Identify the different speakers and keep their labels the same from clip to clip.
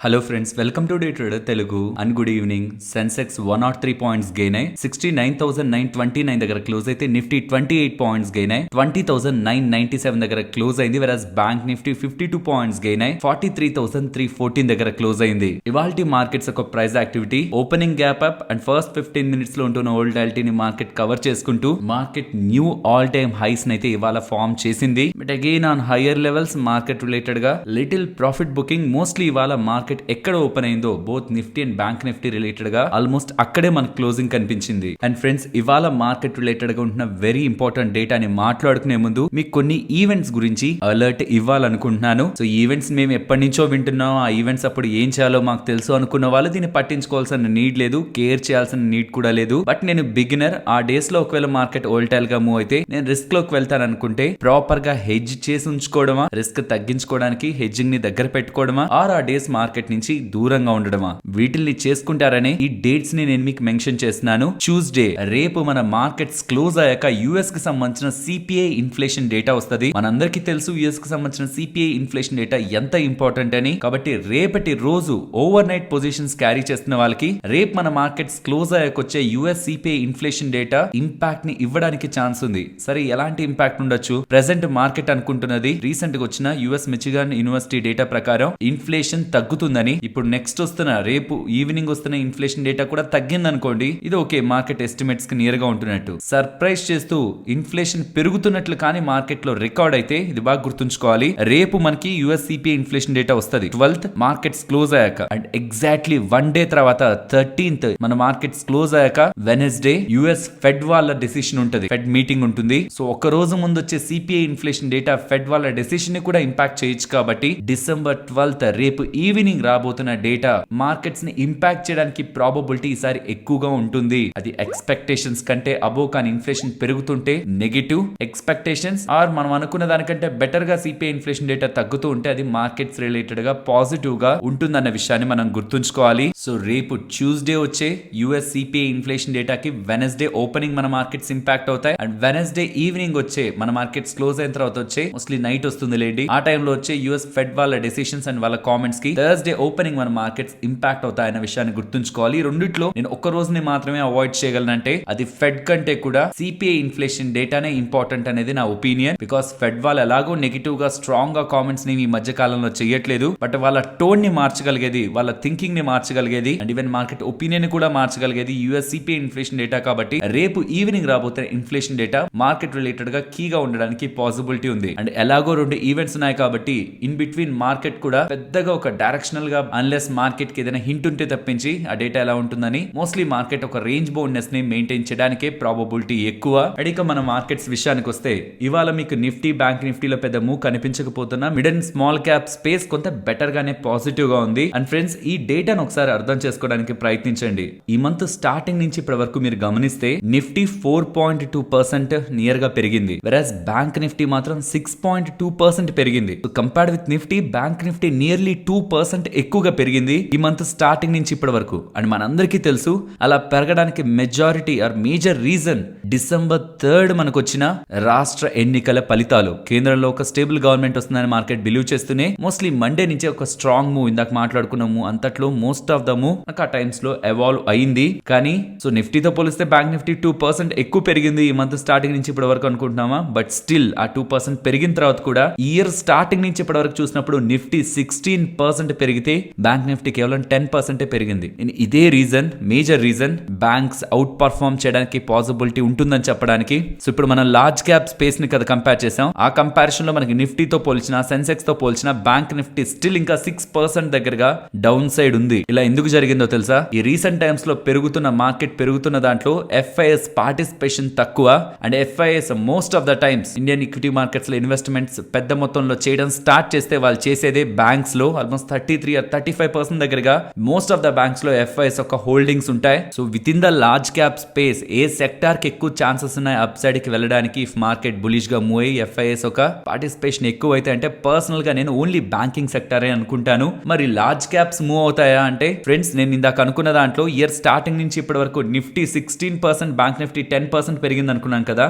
Speaker 1: Hello friends, welcome to day trader Telugu and good evening. Sensex 103 points gain అయ్యి 69,929 దగ్గర close అయితే Nifty 28 points gain అయ్యి 20,997 దగ్గర క్లోజ్ అయింది. Whereas bank Nifty 52 points gain అయ్యి 43,314 దగ్గర క్లోజ్ అయింది. ఇవాల్టి మార్కెట్స్ ఒక price activity, opening gap up and first 15 minutes లో ఉంటున్న వోల్టాలిటీని మార్కెట్ కవర్ చేసుకుంటూ market new all time highs అయితే ఇవాళ ఫామ్ చేసింది. But again on higher levels market related గా లిటిల్ ప్రాఫిట్ బుకింగ్. మోస్ట్లీ ఇవాళ మార్కెట్ ఎక్కడ ఓపెన్ అయిందో both Nifty and bank Nifty related గా ఆల్మోస్ట్ అక్కడే మనకు క్లోజింగ్ కనిపించింది. అండ్ ఫ్రెండ్స్, ఇవాళ మార్కెట్ రిలేటెడ్ గా ఉంటున్న వెరీ ఇంపార్టెంట్ డేటాని మాట్లాడుకునే ముందు మీకు కొన్ని ఈవెంట్స్ గురించి అలర్ట్ ఇవ్వాలనుకుంటున్నాను. సో ఈవెంట్స్ మేము ఎప్పటి నుంచో వింటున్నాం, ఆ ఈవెంట్స్ అప్పుడు ఏం చేయాలో మాకు తెలుసు అనుకున్న వాళ్ళు దీన్ని పట్టించుకోవాల్సిన నీడ్ లేదు, కేర్ చేయాల్సిన నీడ్ కూడా లేదు. బట్ నేను బిగినర్, ఆ డేస్ లో ఒకవేళ మార్కెట్ వోల్టైల్ గా మూవ్ అయితే నేను రిస్క్ లోకి వెళ్తాను అనుకుంటే ప్రాపర్ గా హెడ్జ్ చేసి ఉంచుకోవడమా, రిస్క్ తగ్గించుకోవడానికి హెడ్జింగ్ ని దగ్గర పెట్టుకోవడమా, ఆర్ ఆ డేస్ మార్కెట్ నుంచి దూరంగా ఉండడమా, వీటిల్ని చేసుకుంటారనే ఈ డేట్స్ ని నేను మీకు మెన్షన్ చేస్తున్నాను. ట్యూస్డే రేపు మన మార్కెట్స్ క్లోజ్ అయ్యాక యుఎస్ కి సంబంధించిన సిపిఐ ఇన్ఫ్లేషన్ డేటా వస్తుంది. మనందరికీ తెలుసు యుఎస్ కి సంబంధించిన సిపిఐ ఇన్ఫ్లేషన్ డేటా ఎంత ఇంపార్టెంట్ అని. కాబట్టి రేపటి రోజు ఓవర్ నైట్ పొజిషన్స్ క్యారీ చేస్తున్న వాళ్ళకి రేపు మన మార్కెట్స్ క్లోజ్ అయ్యాక వచ్చే US CPI inflation data impact ని ఇవ్వడానికి ఛాన్స్ ఉంది. సరే, ఎలాంటి ఇంపాక్ట్ ఉండొచ్చు? ప్రెసెంట్ మార్కెట్ అనుకుంటున్నది రీసెంట్ గా వచ్చిన యుఎస్ మిచిగాన్ యూనివర్సిటీ డేటా ప్రకారం ఇన్ఫ్లేషన్ తగ్గుతుందని. ఇప్పుడు నెక్స్ట్ వస్తున్న రేపు ఈవినింగ్ వస్తున్న ఇన్ఫ్లేషన్ డేటా కూడా తగ్గింది అనుకోండి, ఇది ఓకే, మార్కెట్ ఎస్టిమేట్స్ కి నియర్ గా ఉంటున్నట్టు. సర్ప్రైజ్ చేస్తూ ఇన్ఫ్లేషన్ పెరుగుతున్నట్లు కానీ మార్కెట్ లో రికార్డ్ అయితే ఇది బాగా గుర్తుంచుకోవాలి. రేపు మనకి యుఎస్ సిపిఐ ఇన్ఫ్లేషన్ డేటా వస్తుంది 12th మార్కెట్స్ క్లోజ్ అయ్యాక. అండ్ ఎగ్జాక్ట్లీ 1 డే తర్వాత 13th మన మార్కెట్స్ క్లోజ్ అయ్యాక వెనస్డే యుఎస్ ఫెడ్ వాళ్ళ డెసిషన్ ఉంటుంది, ఫెడ్ మీటింగ్ ఉంటుంది. సో ఒక రోజు ముందు వచ్చే సిపిఐ ఇన్ఫ్లేషన్ డేటా ఫెడ్ వాళ్ళ డెసిషన్ ని కూడా ఇంపాక్ట్ చేయొచ్చు. కాబట్టి డిసెంబర్ 12th రేపు ఈవినింగ్ రాబోతున్న డేటా మార్కెట్స్ ని ఇంపాక్ట్ చేయడానికి ప్రాబబిలిటీ ఈసారి ఎక్కువగా ఉంటుంది. అది ఎక్స్పెక్టేషన్స్ కంటే అబోవ్, కానీ ఇన్ఫ్లేషన్ పెరుగుతుంటే నెగటివ్ ఎక్స్పెక్టేషన్స్ ఆర్ మనం అనుకున్న దానికంటే బెటర్ గా సిపిఐ ఇన్ఫ్లేషన్ డేటా తగ్గుతూ ఉంటే అది మార్కెట్స్ రిలేటెడ్ గా పాజిటివ్ గా ఉంటుందన్న విషయాన్ని మనం గుర్తుంచుకోవాలి. సో రేపు ట్యూస్డే వచ్చే యుఎస్ సిపిఐ ఇన్ఫ్లేషన్ డేటాకి వెనస్డే ఓపెనింగ్ మన మార్కెట్స్ ఇంపాక్ట్ అవుతాయి. అండ్ వెనస్డే ఈవినింగ్ వచ్చే మన మార్కెట్స్ క్లోజ్ అయిన తర్వాత వచ్చే మోస్ట్లీ నైట్ వస్తుంది లేండి, ఆ టైంలో వచ్చే యుఎస్ ఫెడ్ వాళ్ళ డెసిషన్స్ అండ్ వాళ్ళ కామెంట్స్ కి థర్స్డే ఓపెనింగ్ మన మార్కెట్స్ ఇంపాక్ట్ అవుతాయన్న విషయాన్ని గుర్తుంచుకోవాలి. రెండిట్లో నేను ఒక్క రోజుని మాత్రమే అవాయిడ్ చేయగలనంటే అది ఫెడ్ కంటే కూడా సిపిఐ ఇన్ఫ్లేషన్ డేటానే ఇంపార్టెంట్ అనేది నా ఒపీనియన్. బికాస్ ఫెడ్ వాళ్ళు ఎలాగో నెగిటివ్ గా స్ట్రాంగ్ గా కామెంట్స్ ని ఈ మధ్య కాలంలో చేయట్లేదు, బట్ వాళ్ళ టోన్ ని మార్చగలిగేది, వాళ్ళ థింకింగ్ ని మార్చగలిగేది అండ్ ఈవెన్ మార్కెట్ ఒపీనియన్ ని కూడా మార్చగలిగేది యుఎస్ సిపిఐ ఇన్ఫ్లేషన్ డేటా. కాబట్టి రేపు ఈవినింగ్ రాబోతున్న ఇన్ఫ్లేషన్ డేటా మార్కెట్ రిలేటెడ్ గా కీగా ఉండడానికి పాసిబిలిటీ ఉంది. అండ్ ఎలాగో 2 ఈవెంట్స్ ఉన్నాయి కాబట్టి ఇన్ బిట్వీన్ మార్కెట్ కూడా పెద్దగా ఒక డైరెక్షనల్ గా అన్లెస్ మార్కెట్ కి ఏదైనా హింట్ ఉంటే తప్పించి ఆ డేటా ఎలా ఉంటుందని మోస్ట్లీ మార్కెట్ ఒక రేంజ్ బౌండ్నెస్ ని మెయింటైన్ చేయడానికే ప్రాబబిలిటీ ఎక్కువ. అడిక మన మార్కెట్స్ విషయానికి వస్తే ఇవాళ మీకు నిఫ్టీ బ్యాంక్ నిఫ్టీలో పెద్ద మూవ్ కనిపించకపోతున్నా mid and small cap space కొంత బెటర్ గానే పాజిటివ్ గా ఉంది. అండ్ ఫ్రెండ్స్, ఈ డేటాను ఒకసారి అర్థం చేసుకోవడానికి ప్రయత్నించండి. ఈ మంత్ స్టార్టింగ్ నుంచి ఇప్పటి వరకు మీరు గమనిస్తే నిఫ్టీ 4.2% నియర్ గా పెరిగింది, వెరాజ్ బ్యాంక్ నిఫ్టీ మాత్రం 6.2% పెరిగింది. Compared with Nifty, bank Nifty nearly 2% ఎక్కువగా పెరిగింది ఈ మంత్ స్టార్టింగ్ నుంచి ఇప్పటి వరకు. అండ్ మనందరికీ తెలుసు అలా పెరగడానికి majority or major reason December 3rd మనకు వచ్చిన రాష్ట్ర ఎన్నికల ఫలితాలు. కేంద్రంలో ఒక స్టేబుల్ గవర్నమెంట్ వస్తుందని మార్కెట్ బిలీవ్ చేస్తూనే మోస్ట్లీ మండే నుంచి ఒక స్ట్రాంగ్ మూవ్, ఇందాక మాట్లాడుకున్నాము అంతట్లో మోస్ట్ ఆఫ్ ద మూవ్ నాకు ఆ టైమ్స్ లో ఎవాల్వ్ అయింది. కానీ సో నిఫ్టీతో పోలిస్తే బ్యాంక్ నిఫ్టీ 2% ఎక్కువ పెరిగింది ఈ మంత్ స్టార్టింగ్ నుంచి ఇప్పటి వరకు అనుకుంటున్నామా, బట్ స్టిల్ ఆ 2% పెరిగిన తర్వాత కూడా ఇయర్ స్టార్టింగ్ నుంచి ఇప్పటి వరకు చూసినప్పుడు నిఫ్టీ 16% పెరిగితే బ్యాంక్ నిఫ్టీ కేవలం 10% పెరిగింది. ఇదే reason, major reason banks out perform చేయడానికి పాసిబిలిటీ ఉంటుందని చెప్పడానికి. సో ఇప్పుడు మనం లార్జ్ క్యాప్ స్పేస్ ని కదా కంపేర్ చేసాం, ఆ కంపారిజన్ లో మనకి నిఫ్టీతో పోల్చిన, సెన్సెక్స్ తో పోల్చిన బ్యాంక్ నిఫ్టీ స్టిల్ ఇంకా 6% దగ్గరగా డౌన్ సైడ్ ఉంది. ఇలా ఎందుకు జరిగిందో తెలుసా? ఈ రీసెంట్ టైమ్స్ లో పెరుగుతున్న మార్కెట్ పెరుగుతున్న దాంట్లో ఎఫ్ఐఎస్ పార్టిసిపేషన్ తక్కువ. And FIIs most of the times Indian equity markets లో ఇన్వెస్ట్మెంట్స్ పెద్ద మొత్తంలో చేయడం స్టార్ట్ చేస్తే వాళ్ళు చేసేదే బ్యాంక్స్ లో ఆల్మోస్ట్ 33 or 35% దగ్గరగా మోస్ట్ ఆఫ్ ద బ్యాంక్స్ లో ఎఫ్ఐఎస్ ఒక హోల్డింగ్స్ ఉంటాయి. So with in the large cap space A sector కి ఎక్కువ ఛాన్సెస్ ఉన్నాయి అప్ సైడ్ కి వెళ్ళడానికి? ఇఫ్ మార్కెట్ బులిష్ గా మూవ్ అయ్యి ఎఫ్ఐఎస్ ఒక పార్టిసిపేషన్ ఎక్కువ అయితే అంటే పర్సనల్ గా నేను ఓన్లీ బ్యాంకింగ్ సెక్టారే అనుకుంటాను. మరి లార్జ్ క్యాప్స్ మూవ్ అవుతాయా అంటే ఫ్రెండ్స్ నేను ఇందాక అనుకున్న దాంట్లో ఇయర్ స్టార్టింగ్ నుంచి ఇప్పటి వరకు నిఫ్టీ 16%, బ్యాంక్ నిఫ్టీ 10% పెరిగింది అనుకున్నాను కదా.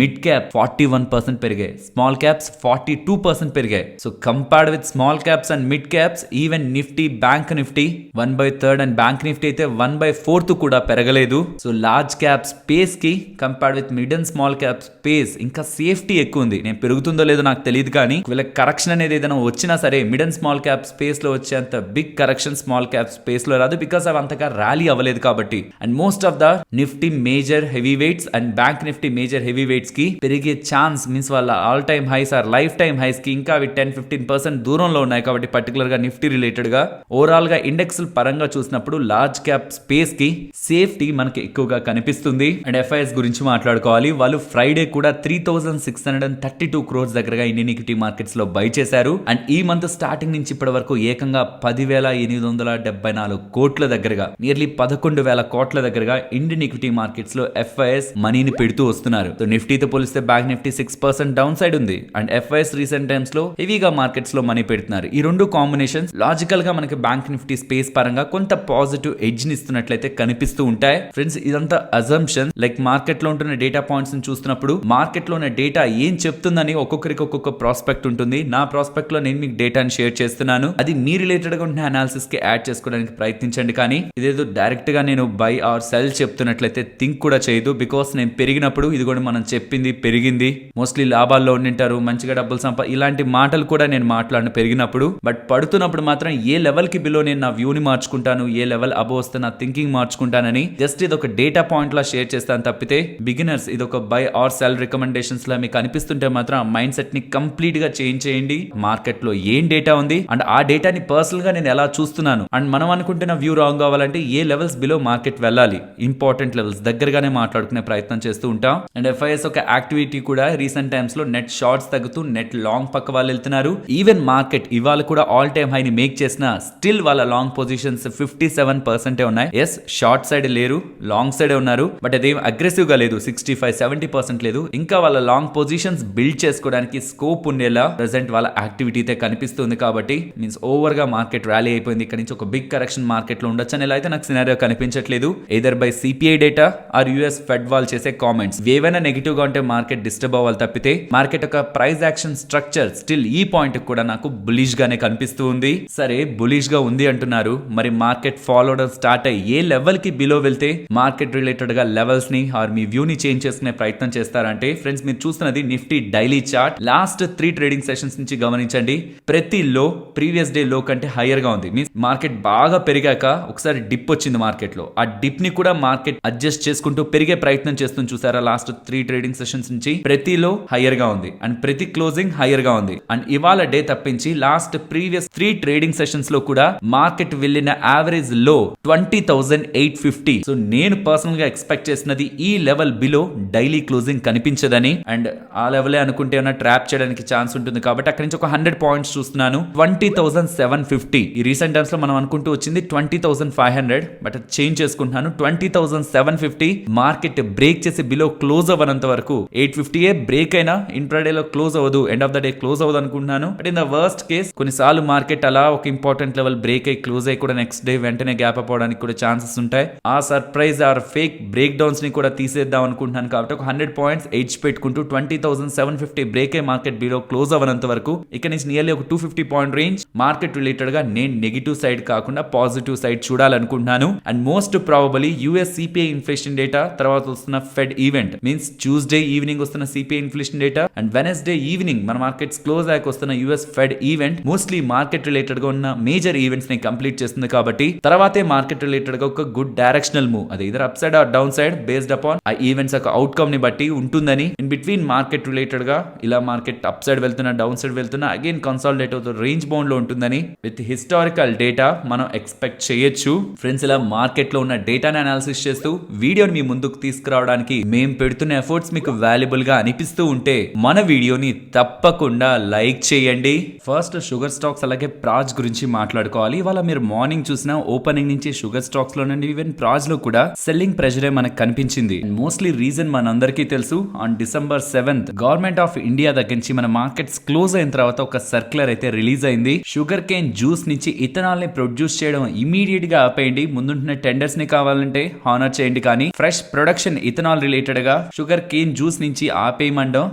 Speaker 1: మిడ్ క్యాప్ 41% పెరిగాయి, స్మాల్ క్యాప్స్ 42% పెరిగాయి. So compared with small caps and mid caps, even Nifty, bank Nifty 1/3 and bank Nifty అయితే 1/4 కూడా పెరగలేదు. సో లార్జ్ క్యాప్ స్పేస్ కి compared with mid and small cap space ఇంకా సేఫ్టీ ఎక్కువ ఉంది. నేను పెరుగుతుందో లేదో నాకు తెలియదు, కానీ ఒకవేళ కరెక్షన్ అనేది ఏదైనా వచ్చినా సరే mid and small cap space లో వచ్చేంత big correction small cap space లో రాదు, బికాస్ అవి అంతగా ర్యాలీ అవ్వలేదు కాబట్టి. And most of the Nifty major heavy weights and bank Nifty major heavy weights కి పెరిగే ఛాన్స్ మీన్స్ వాళ్ళ all time highs or life time highs కి ఇంకా అవి 10-15% దూరంలో ఉన్నాయి కాబట్టి, పర్టికులర్ గా నిఫ్టీ రిలేటెడ్ గా ఓవరాల్ గా ఇండెక్స్ పరంగా చూసినప్పుడు లార్జ్ క్యాప్ స్పేస్ కి సేఫ్టీ మనకి ఎక్కువగా కనిపిస్తుంది. అండ్ ఎఫ్ఐఎస్ గురించి మాట్లాడుకోవాలి. వాళ్ళు ఫ్రైడే కూడా 3632 crores దగ్గరగా ఇండియన్ ఈక్విటీ మార్కెట్స్ లో బై చేశారు. అండ్ ఈ మంత్ స్టార్టింగ్ నుంచి ఇప్పటి వరకు ఏకంగా 10,874 కోట్ల దగ్గరగా, నియర్లీ 11,000 కోట్ల దగ్గరగా ఇండియన్ ఈక్విటీ మార్కెట్స్ లో ఎఫ్ఐఎస్ మనీని పెడుతూ వస్తున్నారు. సో నిఫ్టీతో పోలిస్తే బ్యాంక్ నిఫ్టీ 6% డౌన్ సైడ్ ఉంది అండ్ ఎఫ్ఐఎస్ రీసెంట్ టైమ్స్ లో హెవీగా మార్కెట్స్ లో మనీ పెడుతున్నారు. ఈ రెండు కాంబినేషన్స్ లాజికల్ గా మనకి బ్యాంక్ నిఫ్టీ స్పేస్ పరంగా కొంత పాజిటివ్ ఎడ్జ్ ని ఇస్తున్నట్లయితే కనిపిస్తూ ఉంటాయి. ఫ్రెండ్స్ ఇదంతా అజంప్షన్, లైక్ మార్కెట్ లో ఉంటున్న డేటా పాయింట్స్ ని చూస్తున్నప్పుడు మార్కెట్ లో ఉన్న డేటా ఏం చెప్తుందని ఒక్కొక్కరికి ఒక్కొక్క ప్రాస్పెక్ట్ ఉంటుంది. నా ప్రాస్పెక్ట్ లో నేను మీకు డేటాని షేర్ చేస్తున్నాను, అది మీ రిలేటెడ్ గా ఉన్న అనాలిసిస్ కి యాడ్ చేసుకోవడానికి ప్రయత్నించండి. కానీ ఇదేదో డైరెక్ట్ గా నేను బై ఆర్ సెల్ చెప్తున్నట్లయితే థింక్ కూడా చేయదు, బికాస్ నేను పెరిగినప్పుడు ఇది కూడా మనం చెప్పింది పెరిగింది, మోస్ట్లీ లాభాల్లో ఉండింటారు, మంచిగా డబ్బులు ఇలాంటి మాటలు కూడా నేను మాట్లాడిన పెరిగినప్పుడు. బట్ పడుతున్నప్పుడు మాత్రం ఏ లెవెల్ కి బిలో నేను నా వ్యూని మార్చుకుంటాను, ఏ లెవెల్ అబో వస్తే నా థింకింగ్ మార్చుకుంటానని జస్ట్ ఇది ఒక డేటా పాయింట్ లా షేర్ చేస్తాను తప్పితే, బిగినర్స్ ఇది ఒక బై ఆర్ సెల్ రికమెండేషన్స్ లా మీకు అనిపిస్తుంటే మాత్రం ఆ మైండ్ సెట్ ని కంప్లీట్ గా చేంజ్ చేయండి. మార్కెట్ లో ఏం డేటా ఉంది అండ్ ఆ డేటాని పర్సనల్ గా నేను ఎలా చూస్తున్నాను అండ్ మనం అనుకుంటున్న వ్యూ రాంగ్ కావాలంటే ఏ లెవెల్స్ బిలో మార్కెట్ వెళ్ళాలి, ఇంపార్టెంట్ లెవెల్స్ దగ్గరగానే మాట్లాడుకునే ప్రయత్నం చేస్తూ ఉంటాం. అండ్ ఎఫ్ఐఎస్ ఒక యాక్టివిటీ కూడా రీసెంట్ టైమ్స్ లో నెట్ షార్ట్స్ తగ్గుతూ నెట్ లాంగ్ పక్క వాళ్ళు వెళ్తున్నారు. ఈవెన్ మార్కెట్ ఇవాళ కూడా ఆల్ టైమ్ హైని మేక్ చేసిన స్టిల్ వాళ్ళ లాంగ్ పొజిషన్స్ 57% ఉన్నాయి. ఎస్ షార్ట్ సైడ్ లేరు, లాంగ్ సైడ్ ఉన్నారు, బట్ అదేం అగ్రెసివ్ గా లేదు, 65-70% లేదు. ఇంకా వాళ్ళ లాంగ్ పొజిషన్స్ బిల్డ్ చేసుకోవడానికి స్కోప్ ఉండేలా ప్రెసెంట్ వాళ్ళ యాక్టివిటీ అయితే కనిపిస్తుంది. కాబట్టి మీన్స్ ఓవర్ గా మార్కెట్ ర్యాలీ అయిపోయింది, ఇక్కడ నుంచి ఒక బిగ్ కరెక్షన్ మార్కెట్ లో ఉండొచ్చు అని ఎలా అయితే నాకు సినారియో కనిపించట్లేదు. Either by CPI data are US fed వాళ్ళు చేసే కామెంట్స్ ఏవైనా నెగిటివ్ గా ఉంటే మార్కెట్ డిస్టర్బ్ అవ్వాలి తప్పితే, మార్కెట్ ఒక ప్రైస్ యాక్షన్ స్ట్రక్చర్ స్టిల్ ఈ పాయింట్ కూడా నాకు బులిష్ గానే కనిపిస్తూ ఉంది. సరే బులిష్ గా ఉంది అంటున్నారు, మరి మార్కెట్ ఫాలో అవడం స్టార్ట్ అయ్యి ఏ లెవెల్ కి బిలో వెళ్తే మార్కెట్ రిలేటెడ్ గా లెవెల్స్ ని ఆర్ మీ వ్యూ ని చేంజ్ చేసుకునే ప్రయత్నం చేస్తారంటే, ఫ్రెండ్స్ మీరు చూస్తున్నది Nifty daily chart. Last 3 trading sessions నుంచి గమనించండి, ప్రతి లో ప్రీవియస్ డే లో కంటే హైయర్ గా ఉంది. మీన్స్ మార్కెట్ బాగా పెరిగాక ఒకసారి డిప్ వచ్చింది మార్కెట్ లో, ఆ డిప్ ని కూడా మార్కెట్ అడ్జస్ట్ చేసుకుంటూ పెరిగే ప్రయత్నం చేస్తుంది. చూసారా లాస్ట్ 3 ట్రేడింగ్ సెషన్స్ నుంచి ప్రతి లో హైయర్ గా ఉంది అండ్ ప్రతి క్లోజింగ్ హైయర్ గా ఉంది. అండ్ ఇవాళ డే తప్పించి లాస్ట్ ప్రీవియస్ 3 ట్రేడింగ్ సెషన్స్ లో కూడా మార్కెట్ వెళ్ళిన యావరేజ్ లో 20,850. సో నేను పర్సనల్ గా ఎక్స్పెక్ట్ చేసినది ఈ లెవెల్ బిలో డైలీ క్లోజింగ్ కనిపించదని, అండ్ ఆ లెవెలే అనుకుంటే ఏమైనా ట్రాప్ చేయడానికి ఛాన్స్ ఉంటుంది కాబట్టి అక్కడి నుంచి ఒక 100 పాయింట్స్ చూస్తున్నాను. 20,750 ఈ రీసెంట్ టైమ్స్ లో మనం అనుకుంటూ వచ్చింది 20,500, బట్ చేంజ్ చేసుకుంటున్నాను 20,750. మార్కెట్ బ్రేక్ చేసి బిలో క్లోజ్ అవ్వనంత వరకు 850 బ్రేక్ అయినా ఇంట్రాడే లో క్లోజ్ అవ్వదు, end of the day close అవ్వదు అనుకుంటున్నాను. But in the worst case కొన్నిసార్లు మార్కెట్ అలా ఒక ఇంపార్టెంట్ లెవెల్ బ్రేక్ అయ్యి క్లోజ్ అయ్యి కూడా నెక్స్ట్ డే వెంటనే గ్యాప్ అప్ అవడానికి కూడా ఛాన్సెస్ ఉంటాయి. ఆ surprise or fake break downs ని కూడా తీసేద్దాం అనుకుంటున్నాను కాబట్టి ఒక 100 పాయింట్స్ ఎడ్జ్ పెట్టుకుంటూ 20,750 బ్రేక్ అయ్యి మార్కెట్ బిలో క్లోజ్ అవ్వనంత వరకు ఇక్కడ నుంచి నియర్లీ ఒక 250 పాయింట్ రేంజ్ మార్కెట్ రిలేటెడ్ గా నేను నెగిటివ్ సైడ్ కాకుండా పాజిటివ్ సైడ్ చూడాలనుకుంటున్నాను. And most probably US CPI inflation data, తర్వాత వస్తున్న Fed event means Tuesday evening వస్తున్న CPI inflation data and Wednesday evening మన మార్కెట్స్ క్లోజ్ అయ్యాక వస్తున్న US Fed event mostly market related గా ఉన్న మేజర్ ఈవెంట్స్ ని కంప్లీట్ చేస్తుంది కాబట్టి తర్వాతే మార్కెట్ రిలేటెడ్ గా ఒక గుడ్ డైరెక్షనల్ మూవ్, అది either up side or down side based upon ఆ ఈవెంట్స్ యొక్క అవుట్కమ్ ని బట్టి ఉంటుందని. ఇన్ బిట్వీన్ మార్కెట్ రిలేటెడ్ గా ఇలా మార్కెట్ అప్ సైడ్ వెళ్తున్నా డౌన్ సైడ్ వెళ్తున్నా అగైన్ కన్సాలిడేట్ అవుతూ రేంజ్ బౌండ్ లో ఉంటుందని విత్ హిస్టారికల్ డేటా మనం ఎక్స్పెక్ట్ చేయొచ్చు. ఫ్రెండ్స్ ఇలా మార్కెట్ లో ఉన్న డేటాని అనాలిసిస్ చేస్తూ వీడియోని మీ ముందుకు తీసుకురావడానికి మేము పెడుతున్న ఎఫర్ట్స్ మీకు వాల్యుబుల్ గా అనిపిస్తూ ఉంటే మన వీడియోని తప్పకుండా లైక్ చేయండి. ఫస్ట్ షుగర్ స్టాక్స్ అలాగే ప్రాజ్ గురించి మాట్లాడుకోవాలి. ఇవాళ మీరు మార్నింగ్ చూసిన ఓపెనింగ్ నుంచి షుగర్ స్టాక్స్ లో నుండి ఈవెన్ ప్రాజ్ లో కూడా సెల్లింగ్ ప్రెషరే మనకు కనిపించింది. మోస్ట్లీ రీజన్ మనందరికీ తెలుసు, on December 7th government of India దగ్గర నుంచి మన మార్కెట్స్ క్లోజ్ అయిన తర్వాత ఒక సర్క్యులర్ అయితే రిలీజ్ అయింది. షుగర్ కేన్ జ్యూస్ నుంచి ఇథనాల్ ని ప్రొడ్యూస్ చేయడం చేయడం ఇమీడియట్ గా ఆపేయండి. ముందుంటున్న టెండర్స్ ని కావాలంటే హానర్ చేయండి, కానీ ఫ్రెష్ ప్రొడక్షన్ ఇథనాల్ రిలేటెడ్ గా షుగర్ కేన్ జ్యూస్ నుంచి ఆపేయమండం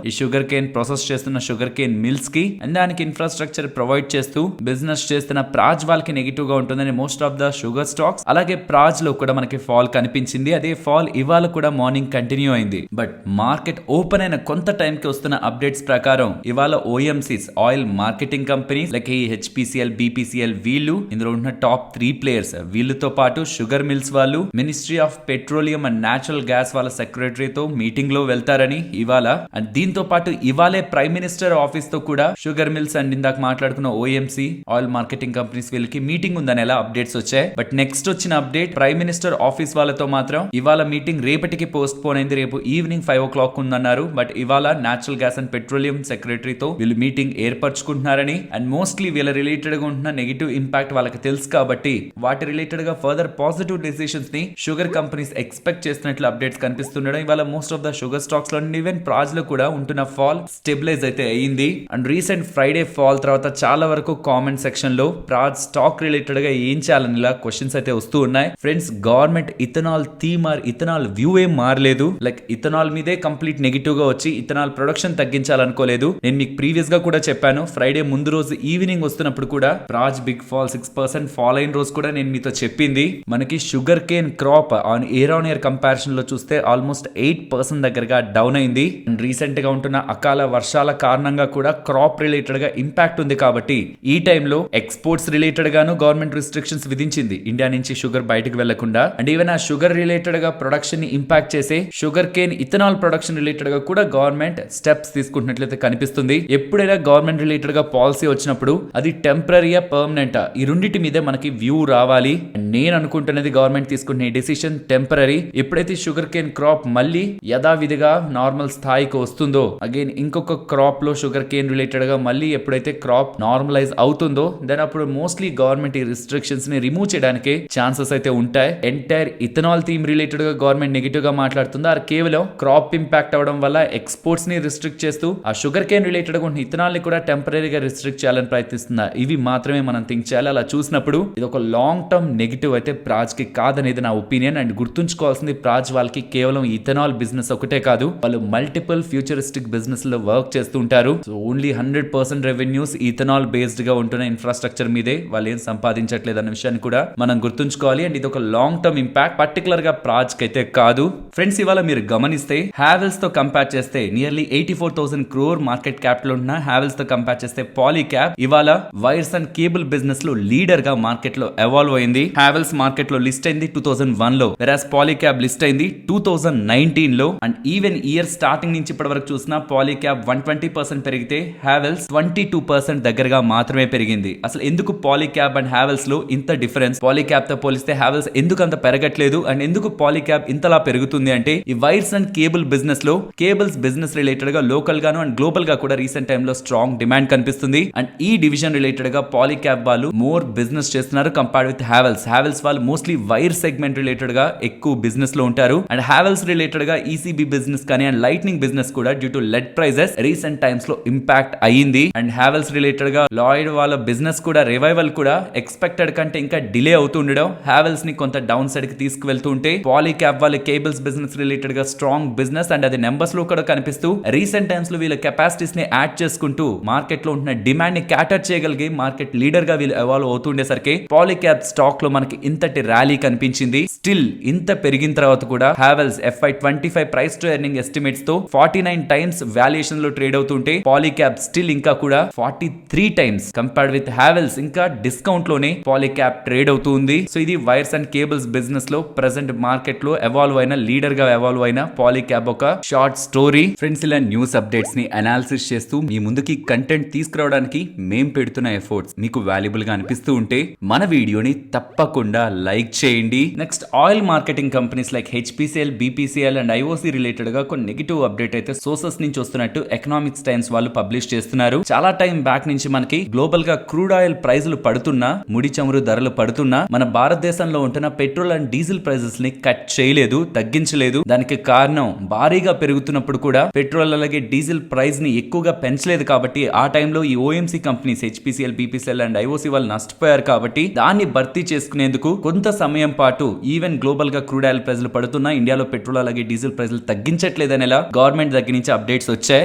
Speaker 1: ఈ షుగర్ కేన్ ప్రాసెస్ చేస్తున్న షుగర్ కేన్ మిల్స్ కి అండ్ దానికి ఇన్ఫ్రాస్ట్రక్చర్ ప్రొవైడ్ చేస్తూ బిజినెస్ చేస్తున్న ప్రాజ్ వాళ్ళకి నెగిటివ్ గా ఉంటుందని most of the sugar stocks అలాగే ప్రాజ్ లో కూడా మనకి ఫాల్ కనిపించింది. అదే ఫాల్ ఇవాళ కూడా మార్నింగ్ కంటిన్యూ అయింది. బట్ మార్కెట్ ఓపెన్ అయిన కొంత టైం కి వస్తున్న అప్డేట్స్ ప్రకారం ఇవాళ OMCs oil marketing companies like ఈ హెచ్పిసిఎల్, బిపిసిఎల్ వీళ్ళు ఇందులో ఉన్న టాప్ 3 ప్లేయర్స్. వీళ్ళతో పాటు షుగర్ మిల్స్ వాళ్ళు ministry of petroleum and natural gas వాళ్ళ సెక్రటరీతో మీటింగ్ లో వెళ్తారని ఇవాళ. అండ్ దీంతో పాటు ఇవాళే ప్రైమ్ మినిస్టర్ ఆఫీస్ తో కూడా షుగర్ మిల్స్ అండ్ ఇందాక మాట్లాడుకున్న ఓఎంసీ ఆయిల్ మార్కెటింగ్ కంపెనీస్ వీళ్ళకి మీటింగ్ ఉందని ఎలా అప్డేట్స్ వచ్చాయి. బట్ నెక్స్ట్ వచ్చిన అప్డేట్ ప్రైమ్ మినిస్టర్ ఆఫీస్ వాళ్ళతో మాత్రం ఇవాళ మీటింగ్ రేపటికి పోస్ట్ పోన్ అయింది. రేపు ఈవినింగ్ 5 o'clock ఉందన్నారు. బట్ ఇవాళ నేచురల్ గ్యాస్ అండ్ పెట్రోలియం సెక్రటరీతో వీళ్ళు మీటింగ్ ఏర్పరచుకుంటున్నారని అండ్ మోస్ట్లీ వీళ్ళ రిలేటెడ్ గా ఉంటున్న నెగిటివ్ ఇంపాక్ట్ వాళ్ళకి తెలుసు కాబట్టి వాటి రిలేటెడ్ గా ఫర్దర్ పాజిటివ్ డెసిషన్స్ ని షుగర్ కంపెనీస్ ఎక్స్పెక్ట్ చేస్తున్నట్లు అప్డేట్స్ కనిపిస్తుండడం ఇవాళ most of the sugar stocks లో ఈవెన్ ప్రాజ్ లో కూడా ఉంటున్న ఫాల్ స్టెబిలైజ్ అయితే అయ్యింది. అండ్ రీసెంట్ ఫ్రైడే ఫాల్ తర్వాత చాలా వరకు కామెంట్ సెక్షన్ లో ప్రాజ్ స్టాక్ రిలేటెడ్ గా ఏం చేయాలని ఇలా క్వశ్చన్స్ అయితే వస్తూ ఉన్నాయి. Friends, government ethanol theme or ethanol view ఏం మారలేదు. లైక్ ఇథనాల్ మీదే కంప్లీట్ నెగిటివ్ గా వచ్చి ఇథనాల్ ప్రొడక్షన్ తగ్గించాలనుకోలేదు. నేను మీకు ప్రీవియస్ గా కూడా చెప్పాను, ఫ్రైడే ముందు రోజు ఈవినింగ్ వస్తున్నప్పుడు కూడా ప్రాజ్ బిగ్ ఫాల్ 6% ఫాల్ అయిన రోజు కూడా నేను మీతో చెప్పింది. మనకి sugar cane crop on year comparison లో చూస్తే ఆల్మోస్ట్ 8% దగ్గరగా డౌన్ అయింది. అండ్ రీసెంట్ గా ఉంటున్న అకాల వర్షాల కారణంగా కూడా క్రాప్ రిలేటెడ్ గా ఇంపాక్ట్ ఉంది కాబట్టి ఈ టైంలో ఎక్స్పోర్ట్స్ రిలేటెడ్ గాను గవర్నమెంట్ రిస్ట్రిక్షన్స్ విధించింది ఇండియా నుంచి షుగర్ బయటకు వెళ్లకుండా. అండ్ ఈవెన్ ఆ షుగర్ రిలేటెడ్ గా ప్రొడక్షన్ ని ఇంపాక్ట్ చేసే sugar cane ethanol production related గా కూడా గవర్నమెంట్ స్టెప్స్ తీసుకుంటున్నట్లయితే కనిపిస్తుంది. ఎప్పుడైనా గవర్నమెంట్ రిలేటెడ్ గా పాలసీ వచ్చినప్పుడు అది టెంపరరీయా పర్మనెంట్ ఈ రెండింటి మీదే మనకి వ్యూ రావాలి. నేను అనుకుంటున్నది గవర్నమెంట్ తీసుకునే డెసిషన్ టెంపరరీ. ఎప్పుడైతే షుగర్ కేన్ క్రాప్ మళ్ళీ యథావిధిగా నార్మల్ స్థాయికి వస్తుందో, అగైన్ ఇంకొక క్రాప్ లో షుగర్ కేన్ రిలేటెడ్ గా మళ్ళీ ఎప్పుడైతే క్రాప్ నార్మలైజ్ అవుతుందో దెన్ అప్పుడు మోస్ట్లీ గవర్నమెంట్ ఈ రిస్ట్రిక్షన్స్ ని రిమూవ్ చేయడానికి ఛాన్సెస్ అయితే ఉంటాయి. ఎంటైర్ ఇథనాల్ థీమ్ రిలేటెడ్ గా గవర్నమెంట్ నెగిటివ్ గా మాట్లాడుతుందా కేవలం క్రాప్ ఇంపాక్ట్ అవడం వల్ల ఎక్స్పోర్ట్స్ ని రిస్ట్రిక్ట్ చేస్తూ ఆ షుగర్ కేన్ రిలేటెడ్ గా ఉన్న ఇథనాల్ ని కూడా టెంపరరీగా రిస్ట్రిక్ట్ చేయాలని ప్రయత్నిస్తుందా? ఇవి మాత్రమే మనం థింక్ చేయాలి. అలా చూసినప్పుడు ఇది ఒక లాంగ్ టర్మ్ నెగిటివ్ అయితే ప్రాజ్ కి కాదనేది నా ఒపీనియన్. అండ్ గుర్తుంచుకోవాల్సింది ప్రాజ్ వాళ్ళకి కేవలం ఇథనాల్ బిజినెస్ ఒకటే కాదు, వాళ్ళు మల్టిపుల్ ఫ్యూచరిస్టిక్ బిజినెస్ లో వర్క్ చేస్తూ ఉంటారు. So only 100% revenues ethanol based గా ఉంటున్న ఇన్ఫ్రాస్ట్రక్చర్ మీదే వాళ్ళు ఏం సంపాదించట్లేదు అన్న విషయాన్ని కూడా మనం గుర్తుంచుకోవాలి. అండ్ ఇది ఒక లాంగ్ టర్మ్ ఇంపాక్ట్ పర్టికులర్ గా ప్రాజ్ కి అయితే కాదు. ఫ్రెండ్స్, ఇవాళ మీరు గమనిస్తే హావెల్స్ తో కంపేర్ చేస్తే నియర్లీ 84,000 crore మార్కెట్ క్యాపిటల్ ఉన్న హావెల్స్ తో కంపేర్ చేస్తే పాలీక్యాబ్ ఇవాళ వైర్స్ అండ్ కేబుల్ బిజినెస్ లో లీడర్ గా మార్కెట్ లో ఎవాల్వ్ అయింది. హావెల్స్ మార్కెట్ లో లిస్ట్ అయింది 2001 లో, వెరాస్ పాలీక్యాబ్ లిస్ట్ అయింది 2019 లో. అండ్ ఈవెన్ ఇయర్ స్టార్టింగ్ నుంచి ఇప్పటి వరకు చూసినా పాలీక్యాబ్ 120% పెరిగితే హావెల్స్ 22% దగ్గరగా మాత్రమే పెరిగింది. అసలు ఎందుకు పాలీక్యాబ్ అండ్ హావెల్స్ లో ఇంత డిఫరెన్స్? పాలీక్యాబ్ తో పోలిస్తే హావెల్స్ ఎందుకు అంత పెరగట్లేదు అండ్ ఎందుకు పాలీక్యాబ్ ఇంతలా పెరుగుతుంది అంటే ఈ వైర్స్ అండ్ కేబుల్ బిజినెస్ లో కేబుల్స్ బిజినెస్ రిలేటెడ్ గా లోకల్ గాను అండ్ గ్లోబల్ గా కూడా రీసెంట్ టైమ్ లో స్ట్రాంగ్ డిమాండ్ కనిపిస్తుంది. అండ్ ఈ డివిజన్ రిలేటెడ్ గా పాలీక్యాబ్ వాళ్ళు మోర్ బిజినెస్ చేస్తున్నారు కంపేర్డ్ విత్ హావెల్స్. హావెల్స్ వాళ్ళు మోస్ట్లీ వైర్ సెగ్మెంట్ రిలేటెడ్ గా ఎక్కువ బిజినెస్ లో ఉంటారు. అండ్ హావెల్స్ రిలేటెడ్ గా ఈసీబీ బిజినెస్ కానీ అండ్ లైట్నింగ్ బిజినెస్ కూడా due to LED prices recent times లో ఇంపాక్ట్ అయ్యింది. అండ్ హావెల్స్ రిలేటెడ్ గా లాయిడ్ వాళ్ళ బిజినెస్ కూడా రివైవల్ కూడా ఎక్స్పెక్టెడ్ కంటే ఇంకా డిలే అవుతూ ఉండడం హావెల్స్ ని కొంత డౌన్ సైడ్ కి తీసుకువెళ్తూ ఉంటే పాలీక్యాబ్ వాళ్ళ కేబుల్స్ బిజినెస్ రిలేటెడ్ గా స్ట్రాంగ్ బిజినెస్ అండ్ అది నెంబర్స్ లో కూడా కనిపిస్తూ రీసెంట్ టైమ్స్ లో వీళ్ళ కెపాసిటీస్ ని యాడ్ చేసుకుంటూ మార్కెట్ లో ఉంటున్న డిమాండ్ ని క్యాటర్ చేయగలిగే మార్కెట్ లీడర్ గా వీళ్ళు ఎవాల్వ్ అవుతుండేసరికి పాలీక్యాబ్ స్టాక్ లో మనకి ఇంతటి ర్యాలీ కనిపించింది. స్టిల్ ఇంత పెరిగిన తర్వాత కూడా Havells FY25 price to earning estimates తో 49 టైమ్స్ వాల్యుయేషన్ లో ట్రేడ్ అవుతుంటే పాలీక్యాబ్ స్టిల్ ఇంకా కూడా 43 టైమ్స్ కంపేర్డ్ విత్ హావెల్స్ ఇంకా డిస్కౌంట్ లోనే పాలీక్యాబ్ ట్రేడ్ అవుతుంది. సో ఇది వైర్స్ అండ్ కేబుల్స్ బిజినెస్ లో ప్రెసెంట్ మార్కెట్ లో ఎవాల్వ్ అయిన లీడర్ గా ఎవాల్వ్ అయిన పాలీక్యాబ్ ఒక షార్ట్ స్టోరీ. ఫ్రెండ్స్, ఇలా న్యూస్ అప్డేట్స్ ని అనాలిసిస్ చేస్తూ మీ ముందుకి కంటెంట్ తీసుకురావడానికి మేం పెడుతున్న ఎఫర్ట్స్ మీకు వాల్యుబుల్ గా అనిపిస్తూ ఉంటే మన వీడియోని తప్పకుండా తప్పకుండా లైక్ చేయండి. Next oil marketing companies like HPCL, BPCL and IOC related గా కొన్ని నెగిటివ్ అప్డేట్ అయితే సోర్సెస్ నుంచి వస్తున్నట్టు ఎకనామిక్స్ టైమ్స్ వాళ్ళు పబ్లిష్ చేస్తున్నారు. చాలా టైం బ్యాక్ నుంచి మనకి గ్లోబల్ గా క్రూడ్ ఆయిల్ ప్రైజులు పడుతున్నా, ముడి చమురు ధరలు పడుతున్నా మన భారతదేశంలో ఉంటున్న పెట్రోల్ అండ్ డీజిల్ ప్రైజెస్ ని కట్ చేయలేదు, తగ్గించలేదు. దానికి కారణం భారీగా పెరుగుతున్నప్పుడు కూడా పెట్రోల్ అలాగే డీజిల్ ప్రైస్ ని ఎక్కువగా పెంచలేదు కాబట్టి ఆ టైంలో ఈ OMC companies HPCL, BPCL and IOC వాళ్ళు నష్టపోయారు. కాబట్టి దాన్ని భర్తీ చేసుకునేందుకు కొంత సమయం పాటు ఈవెన్ గ్లోబల్ గా క్రూడ్ ఆయిల్ ప్రైజులు పడుతున్నా ఇండియాలో పెట్రోల్ అలాగే డీజిల్ ప్రైజులు తగ్గించట్లేదనేలా గవర్నమెంట్ దగ్గర నుంచి అప్డేట్స్ వచ్చాయి.